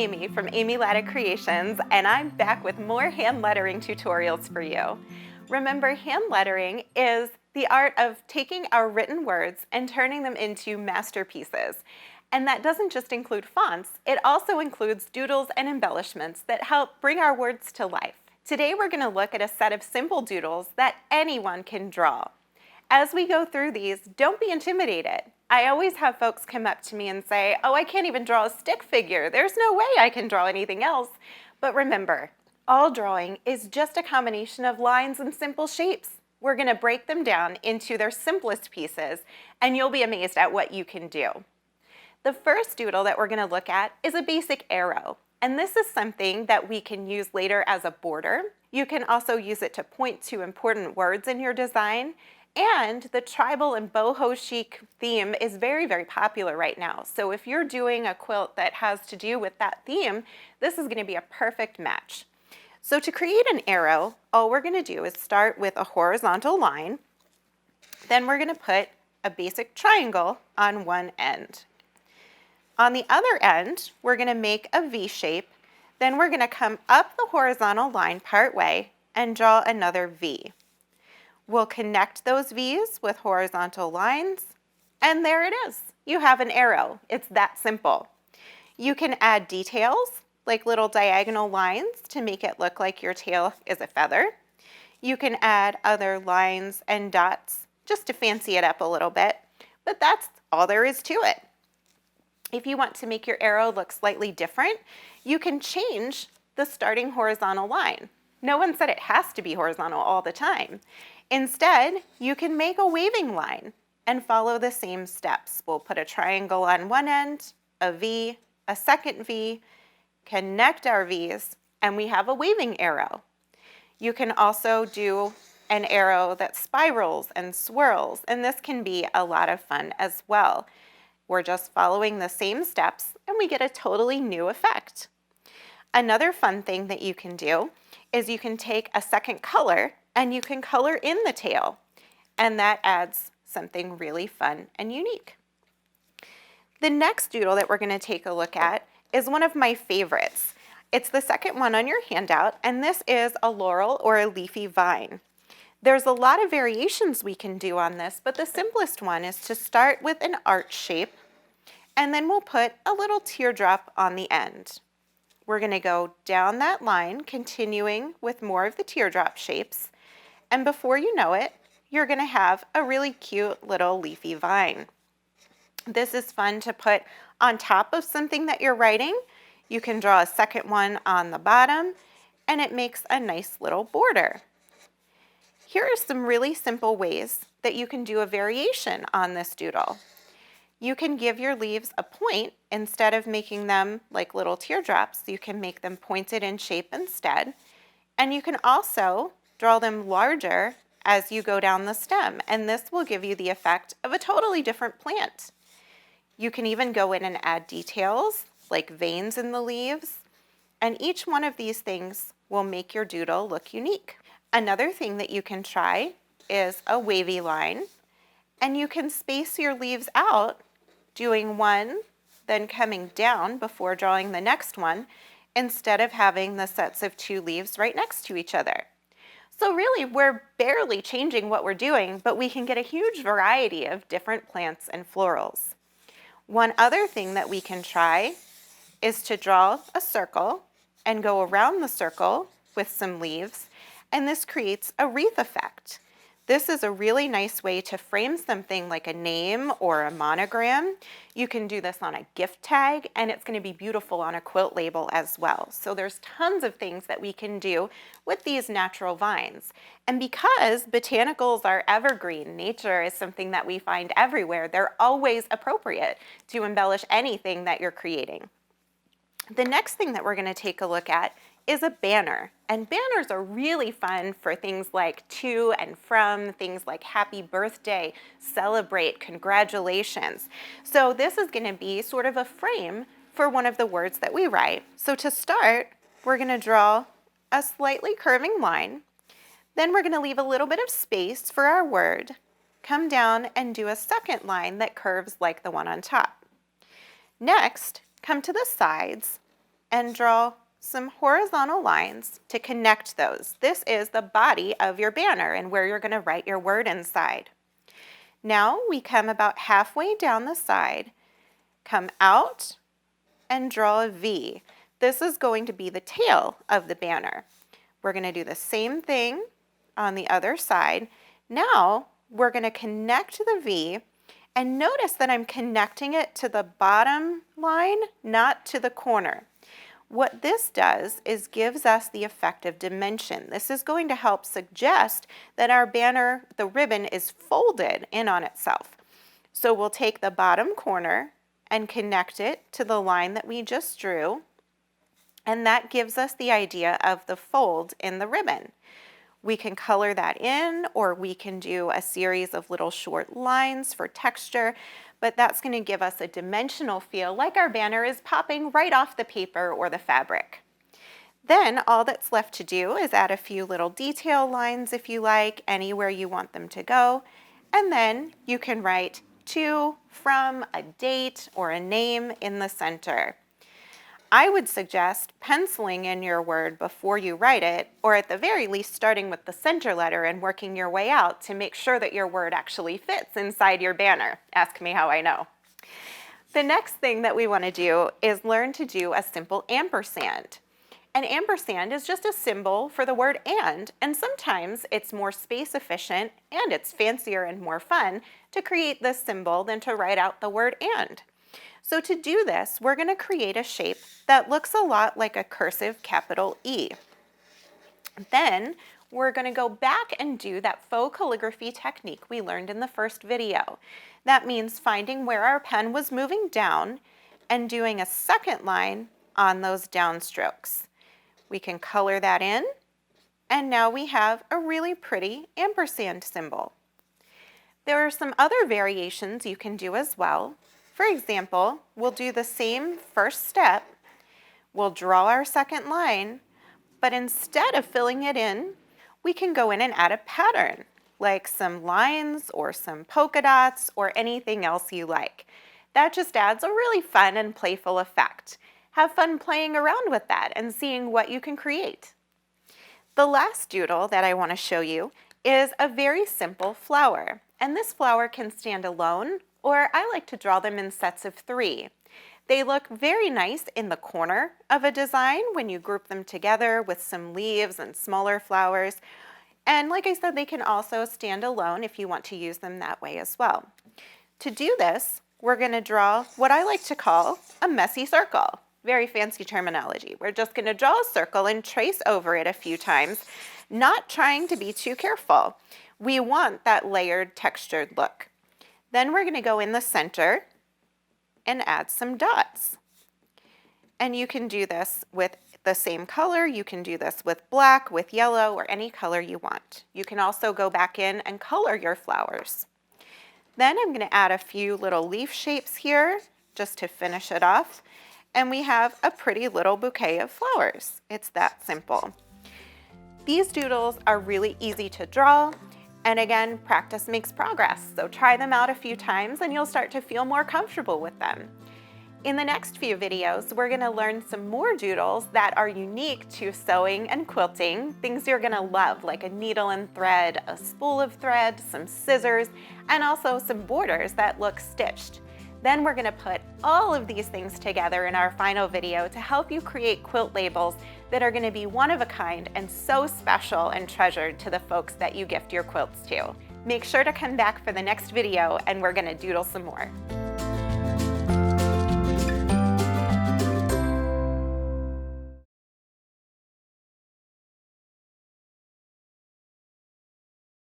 Amy from Amy Latta Creations, and I'm back with more hand lettering tutorials for you. Remember, hand lettering is the art of taking our written words and turning them into masterpieces. And that doesn't just include fonts, it also includes doodles and embellishments that help bring our words to life. Today we're going to look at a set of simple doodles that anyone can draw. As we go through these, don't be intimidated. I always have folks come up to me and say, oh, I can't even draw a stick figure. There's no way I can draw anything else. But remember, all drawing is just a combination of lines and simple shapes. We're going to break them down into their simplest pieces, and you'll be amazed at what you can do. The first doodle that we're going to look at is a basic arrow. And this is something that we can use later as a border. You can also use it to point to important words in your design. And the tribal and boho chic theme is very, very popular right now. So if you're doing a quilt that has to do with that theme, this is going to be a perfect match. So to create an arrow, all we're going to do is start with a horizontal line. Then we're going to put a basic triangle on one end. On the other end, we're going to make a V shape. Then we're going to come up the horizontal line part way and draw another V. We'll connect those V's with horizontal lines, and there it is. You have an arrow. It's that simple. You can add details, like little diagonal lines, to make it look like your tail is a feather. You can add other lines and dots just to fancy it up a little bit, but that's all there is to it. If you want to make your arrow look slightly different, you can change the starting horizontal line. No one said it has to be horizontal all the time. Instead, you can make a waving line and follow the same steps. We'll put a triangle on one end, a V, a second V, connect our V's, and we have a waving arrow. You can also do an arrow that spirals and swirls, and this can be a lot of fun as well. We're just following the same steps, and we get a totally new effect. Another fun thing that you can do is you can take a second color and you can color in the tail, and that adds something really fun and unique. The next doodle that we're going to take a look at is one of my favorites. It's the second one on your handout, and this is a laurel or a leafy vine. There's a lot of variations we can do on this, but the simplest one is to start with an arch shape, and then we'll put a little teardrop on the end. We're going to go down that line, continuing with more of the teardrop shapes. And before you know it, you're going to have a really cute little leafy vine. This is fun to put on top of something that you're writing. You can draw a second one on the bottom, and it makes a nice little border. Here are some really simple ways that you can do a variation on this doodle. You can give your leaves a point instead of making them like little teardrops. You can make them pointed in shape instead. And you can also draw them larger as you go down the stem, and this will give you the effect of a totally different plant. You can even go in and add details like veins in the leaves, and each one of these things will make your doodle look unique. Another thing that you can try is a wavy line, and you can space your leaves out, doing one, then coming down before drawing the next one, instead of having the sets of two leaves right next to each other. So really, we're barely changing what we're doing, but we can get a huge variety of different plants and florals. One other thing that we can try is to draw a circle and go around the circle with some leaves, and this creates a wreath effect. This is a really nice way to frame something like a name or a monogram. You can do this on a gift tag, and it's going to be beautiful on a quilt label as well. So there's tons of things that we can do with these natural vines. And because botanicals are evergreen, nature is something that we find everywhere, they're always appropriate to embellish anything that you're creating. The next thing that we're going to take a look at is a banner. And banners are really fun for things like to and from, things like happy birthday, celebrate, congratulations. So this is going to be sort of a frame for one of the words that we write. So to start, we're going to draw a slightly curving line. Then we're going to leave a little bit of space for our word, come down and do a second line that curves like the one on top. Next, come to the sides and draw some horizontal lines to connect those. This is the body of your banner and where you're going to write your word inside. Now we come about halfway down the side, come out and draw a V. This is going to be the tail of the banner. We're going to do the same thing on the other side. Now we're going to connect the V, and notice that I'm connecting it to the bottom line, not to the corner. What this does is gives us the effect of dimension. This is going to help suggest that our banner, the ribbon, is folded in on itself. So we'll take the bottom corner and connect it to the line that we just drew, and that gives us the idea of the fold in the ribbon. We can color that in, or we can do a series of little short lines for texture, but that's going to give us a dimensional feel, like our banner is popping right off the paper or the fabric. Then all that's left to do is add a few little detail lines if you like, anywhere you want them to go, and then you can write to, from, a date, or a name in the center. I would suggest penciling in your word before you write it, or at the very least starting with the center letter and working your way out to make sure that your word actually fits inside your banner. Ask me how I know. The next thing that we want to do is learn to do a simple ampersand. An ampersand is just a symbol for the word and sometimes it's more space efficient and it's fancier and more fun to create this symbol than to write out the word and. So to do this, we're going to create a shape that looks a lot like a cursive capital E. Then we're going to go back and do that faux calligraphy technique we learned in the first video. That means finding where our pen was moving down and doing a second line on those downstrokes. We can color that in, and now we have a really pretty ampersand symbol. There are some other variations you can do as well. For example, we'll do the same first step. We'll draw our second line, but instead of filling it in, we can go in and add a pattern, like some lines or some polka dots or anything else you like. That just adds a really fun and playful effect. Have fun playing around with that and seeing what you can create. The last doodle that I want to show you is a very simple flower, and this flower can stand alone, or I like to draw them in sets of 3. They look very nice in the corner of a design when you group them together with some leaves and smaller flowers. And like I said, they can also stand alone if you want to use them that way as well. To do this, we're going to draw what I like to call a messy circle. Very fancy terminology. We're just going to draw a circle and trace over it a few times, not trying to be too careful. We want that layered, textured look. Then we're going to go in the center and add some dots. And you can do this with the same color. You can do this with black, with yellow, or any color you want. You can also go back in and color your flowers. Then I'm going to add a few little leaf shapes here just to finish it off. And we have a pretty little bouquet of flowers. It's that simple. These doodles are really easy to draw. And again, practice makes progress, so try them out a few times and you'll start to feel more comfortable with them. In the next few videos, we're going to learn some more doodles that are unique to sewing and quilting, things you're going to love, like a needle and thread, a spool of thread, some scissors, and also some borders that look stitched. Then we're going to put all of these things together in our final video to help you create quilt labels that are going to be one of a kind and so special and treasured to the folks that you gift your quilts to. Make sure to come back for the next video and we're going to doodle some more.